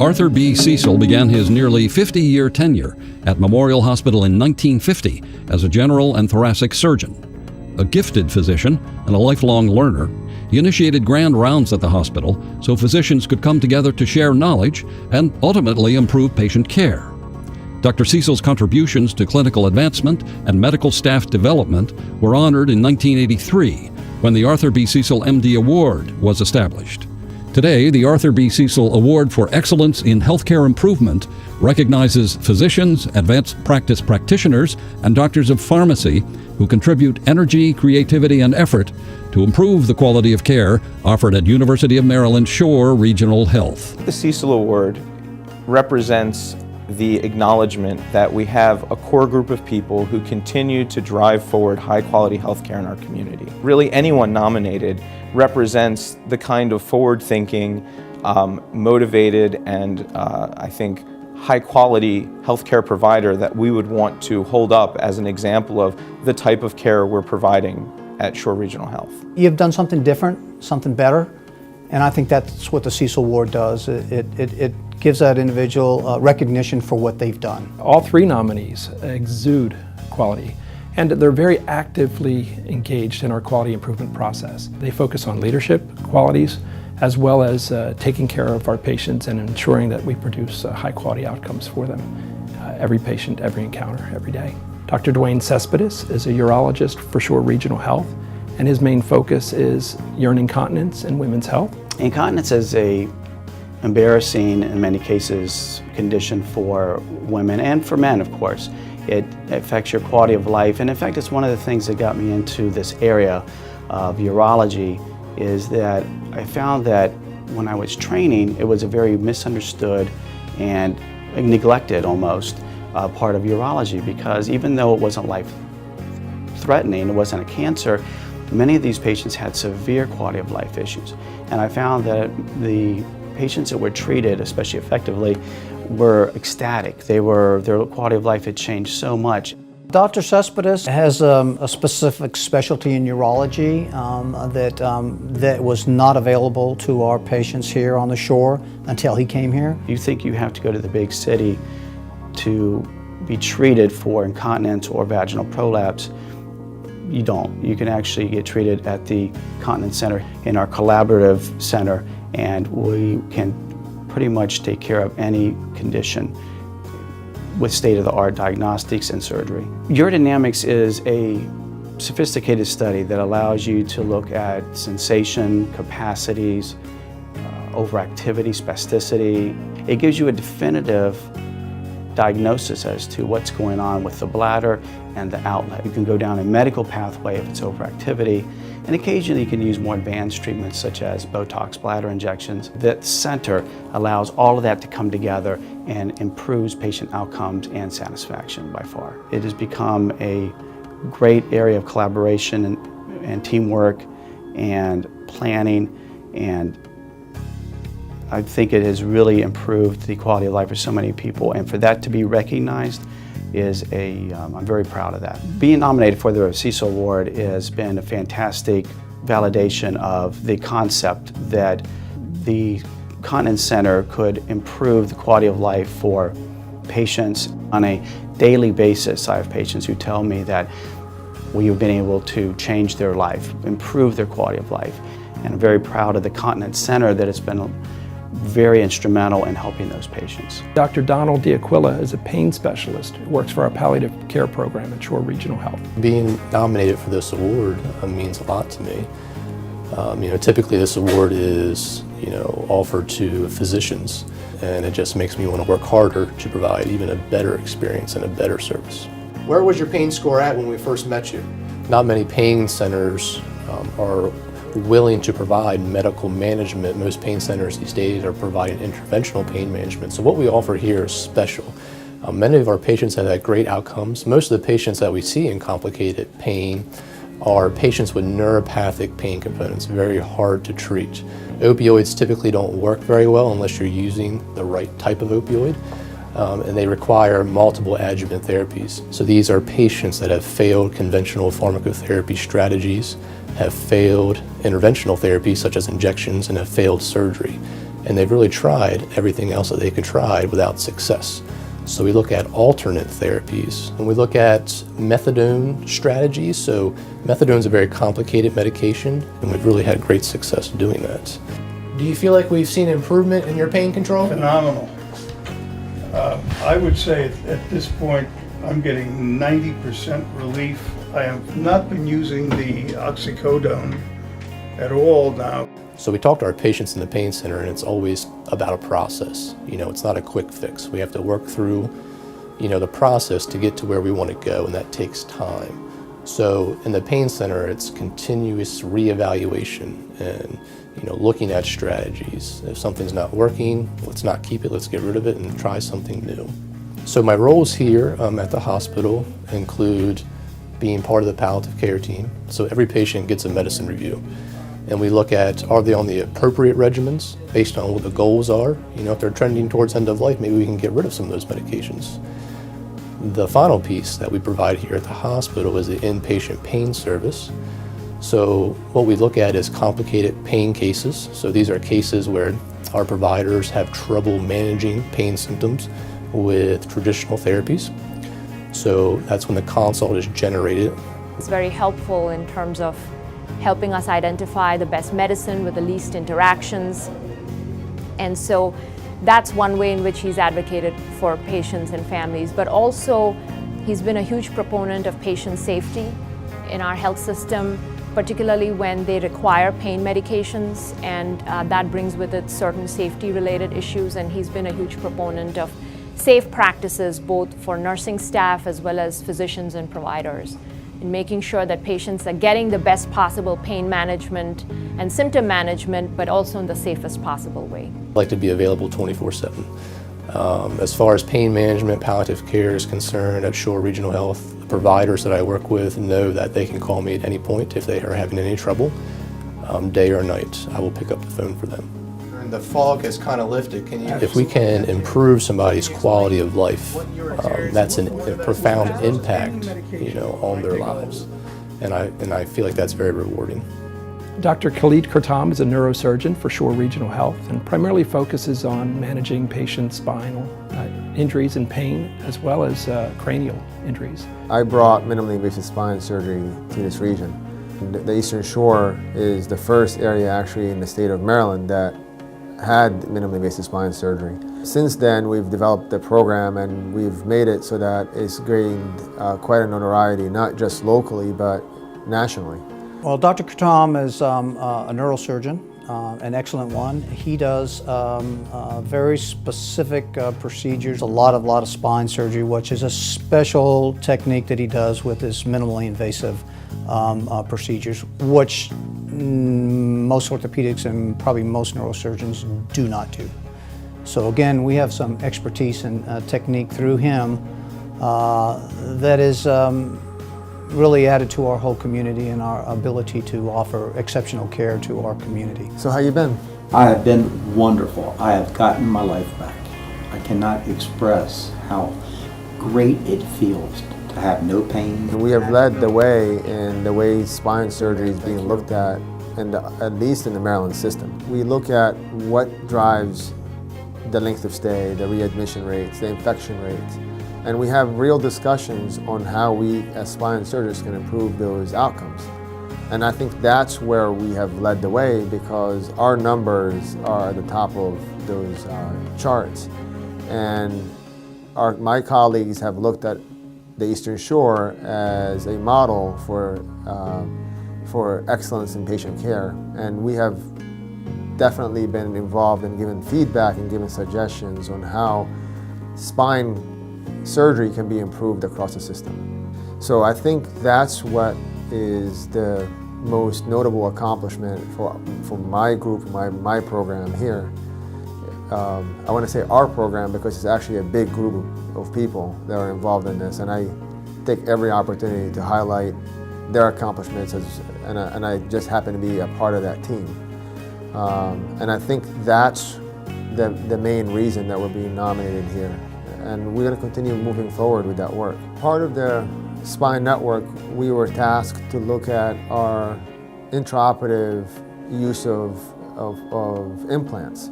Arthur B. Cecil began his nearly 50-year tenure at Memorial Hospital in 1950 as a general and thoracic surgeon. A gifted physician and a lifelong learner, he initiated grand rounds at the hospital so physicians could come together to share knowledge and ultimately improve patient care. Dr. Cecil's contributions to clinical advancement and medical staff development were honored in 1983 when the Arthur B. Cecil MD Award was established. Today, the Arthur B. Cecil Award for Excellence in Healthcare Improvement recognizes physicians, advanced practice practitioners, and doctors of pharmacy who contribute energy, creativity, and effort to improve the quality of care offered at University of Maryland Shore Regional Health. The Cecil Award represents the acknowledgement that we have a core group of people who continue to drive forward high-quality healthcare in our community. Really, anyone nominated represents the kind of forward-thinking, motivated, and I think high-quality healthcare provider that we would want to hold up as an example of the type of care we're providing at Shore Regional Health. You've done something different, something better, and I think that's what the Cecil Award does. It gives that individual recognition for what they've done. All three nominees exude quality, and they're very actively engaged in our quality improvement process. They focus on leadership qualities, as well as taking care of our patients and ensuring that we produce high quality outcomes for them. Every patient, every encounter, every day. Dr. Duane Cespedes is a urologist for Shore Regional Health, and his main focus is urine incontinence and women's health. Incontinence is a embarrassing, in many cases, condition for women and for men, of course. It affects your quality of life, and in fact, it's one of the things that got me into this area of urology, is that I found that when I was training, it was a very misunderstood and neglected almost part of urology, because even though it wasn't life-threatening, it wasn't a cancer, many of these patients had severe quality of life issues. And I found that the patients that were treated, especially effectively, were ecstatic. Their quality of life had changed so much. Dr. Cespedes has a specific specialty in urology that was not available to our patients here on the Shore until he came here. You think you have to go to the big city to be treated for incontinence or vaginal prolapse. You don't. You can actually get treated at the Continence Center in our collaborative center, and we can pretty much take care of any condition with state-of-the-art diagnostics and surgery. Urodynamics is a sophisticated study that allows you to look at sensation, capacities, overactivity, spasticity. It gives you a definitive diagnosis as to what's going on with the bladder and the outlet. You can go down a medical pathway if it's overactivity, and occasionally you can use more advanced treatments such as Botox bladder injections. That center allows all of that to come together and improves patient outcomes and satisfaction by far. It has become a great area of collaboration and teamwork and planning, and I think it has really improved the quality of life for so many people, and for that to be recognized is I'm very proud of that. Being nominated for the Cecil Award has been a fantastic validation of the concept that the Continence Center could improve the quality of life for patients on a daily basis. I have patients who tell me that we've been able to change their life, improve their quality of life, and I'm very proud of the Continence Center that has been very instrumental in helping those patients. Dr. Donald D'Aquila is a pain specialist who works for our palliative care program at Shore Regional Health. Being nominated for this award means a lot to me. Typically this award is, offered to physicians, and it just makes me want to work harder to provide even a better experience and a better service. Where was your pain score at when we first met you? Not many pain centers are willing to provide medical management. Most pain centers these days are providing interventional pain management. So what we offer here is special. Many of our patients have had great outcomes. Most of the patients that we see in complicated pain are patients with neuropathic pain components, very hard to treat. Opioids typically don't work very well unless you're using the right type of opioid, and they require multiple adjuvant therapies. So these are patients that have failed conventional pharmacotherapy strategies, have failed interventional therapies such as injections, and have failed surgery. and they've really tried everything else that they could try without success. So we look at alternate therapies, and we look at methadone strategies. So methadone is a very complicated medication, and we've really had great success doing that. Do you feel like we've seen improvement in your pain control? Phenomenal. I would say at this point, I'm getting 90% relief. I have not been using the oxycodone at all now. So we talk to our patients in the pain center, and it's always about a process. You know, it's not a quick fix. We have to work through, the process to get to where we want to go, and that takes time. So in the pain center, it's continuous reevaluation and, looking at strategies. If something's not working, let's not keep it, let's get rid of it and try something new. So my roles here at the hospital include being part of the palliative care team. So every patient gets a medicine review. And we look at, are they on the appropriate regimens based on what the goals are? If they're trending towards end of life, maybe we can get rid of some of those medications. The final piece that we provide here at the hospital is the inpatient pain service. So what we look at is complicated pain cases. So these are cases where our providers have trouble managing pain symptoms with traditional therapies. So that's when the consult is generated. It's very helpful in terms of helping us identify the best medicine with the least interactions. And so that's one way in which he's advocated for patients and families, but also he's been a huge proponent of patient safety in our health system, particularly when they require pain medications, and that brings with it certain safety-related issues, and he's been a huge proponent of safe practices both for nursing staff as well as physicians and providers, in making sure that patients are getting the best possible pain management and symptom management, but also in the safest possible way. I'd like to be available 24/7. As far as pain management, palliative care is concerned at Shore Regional Health, the providers that I work with know that they can call me at any point if they are having any trouble, day or night. I will pick up the phone for them. And the fog has kind of lifted. Can you? If we can improve somebody's quality of life, that's a profound impact, on their lives, and I feel like that's very rewarding. Dr. Khalid Kertam is a neurosurgeon for Shore Regional Health and primarily focuses on managing patients' spinal injuries and pain, as well as cranial injuries. I brought minimally invasive spine surgery to this region. The Eastern Shore is the first area actually in the state of Maryland that had minimally invasive spine surgery. Since then, we've developed the program and we've made it so that it's gained quite a notoriety, not just locally, but nationally. Well, Dr. Kurtom is a neurosurgeon, an excellent one. He does very specific procedures, a lot of spine surgery, which is a special technique that he does with his minimally invasive procedures, which most orthopedics and probably most neurosurgeons do not do. So again, we have some expertise and technique through him that is really added to our whole community and our ability to offer exceptional care to our community. So how you been? I have been wonderful. I have gotten my life back. I cannot express how great it feels to have no pain. We have led the way in the way spine surgery is being looked at, at least in the Maryland system. We look at what drives the length of stay, the readmission rates, the infection rates, and we have real discussions on how we as spine surgeons can improve those outcomes. And I think that's where we have led the way because our numbers are at the top of those charts. And my colleagues have looked at the Eastern Shore as a model for excellence in patient care. And we have definitely been involved in giving feedback and giving suggestions on how spine surgery can be improved across the system. So I think that's what is the most notable accomplishment for my group, my program here. I want to say our program because it's actually a big group of people that are involved in this, and I take every opportunity to highlight their accomplishments, and I just happen to be a part of that team. And I think that's the main reason that we're being nominated here. And we're going to continue moving forward with that work. Part of the spine network, we were tasked to look at our intraoperative use of implants.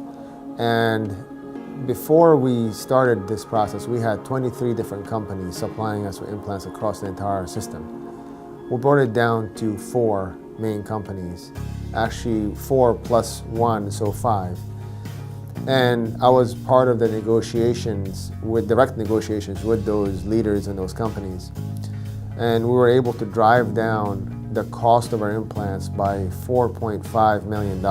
And before we started this process, we had 23 different companies supplying us with implants across the entire system. We brought it down to 4 main companies, actually 4 plus 1, so 5. And I was part of the negotiations, direct negotiations with those leaders in those companies. And we were able to drive down the cost of our implants by $4.5 million,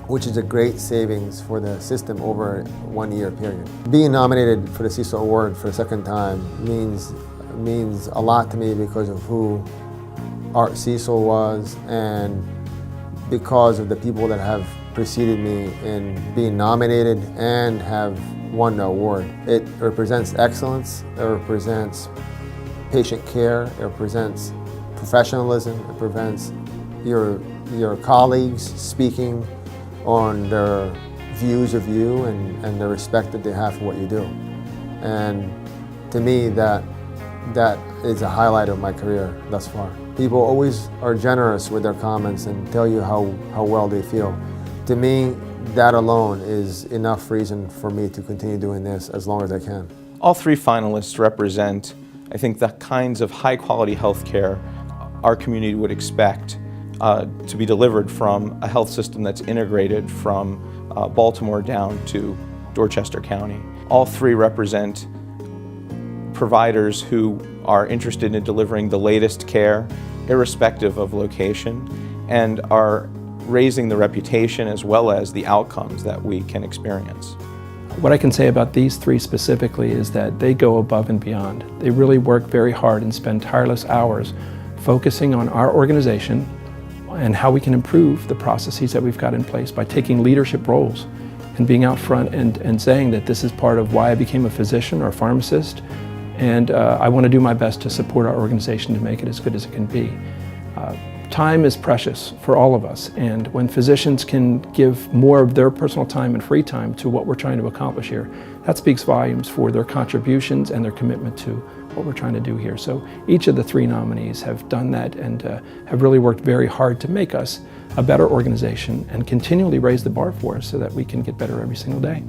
which is a great savings for the system over a 1-year period. Being nominated for the Cecil Award for the second time means a lot to me because of who Art Cecil was and because of the people that have preceded me in being nominated and have won the award. It represents excellence, it represents patient care, it represents professionalism, it represents your colleagues speaking on their views of you and the respect that they have for what you do. And to me, that is a highlight of my career thus far. People always are generous with their comments and tell you how well they feel. To me, that alone is enough reason for me to continue doing this as long as I can. All 3 finalists represent, I think, the kinds of high-quality health care our community would expect to be delivered from a health system that's integrated from Baltimore down to Dorchester County. All 3 represent providers who are interested in delivering the latest care, irrespective of location, and are raising the reputation as well as the outcomes that we can experience. What I can say about these 3 specifically is that they go above and beyond. They really work very hard and spend tireless hours focusing on our organization and how we can improve the processes that we've got in place by taking leadership roles and being out front and saying that this is part of why I became a physician or a pharmacist, and I want to do my best to support our organization to make it as good as it can be. Time is precious for all of us, and when physicians can give more of their personal time and free time to what we're trying to accomplish here, that speaks volumes for their contributions and their commitment to what we're trying to do here. So each of the 3 nominees have done that and have really worked very hard to make us a better organization and continually raise the bar for us so that we can get better every single day.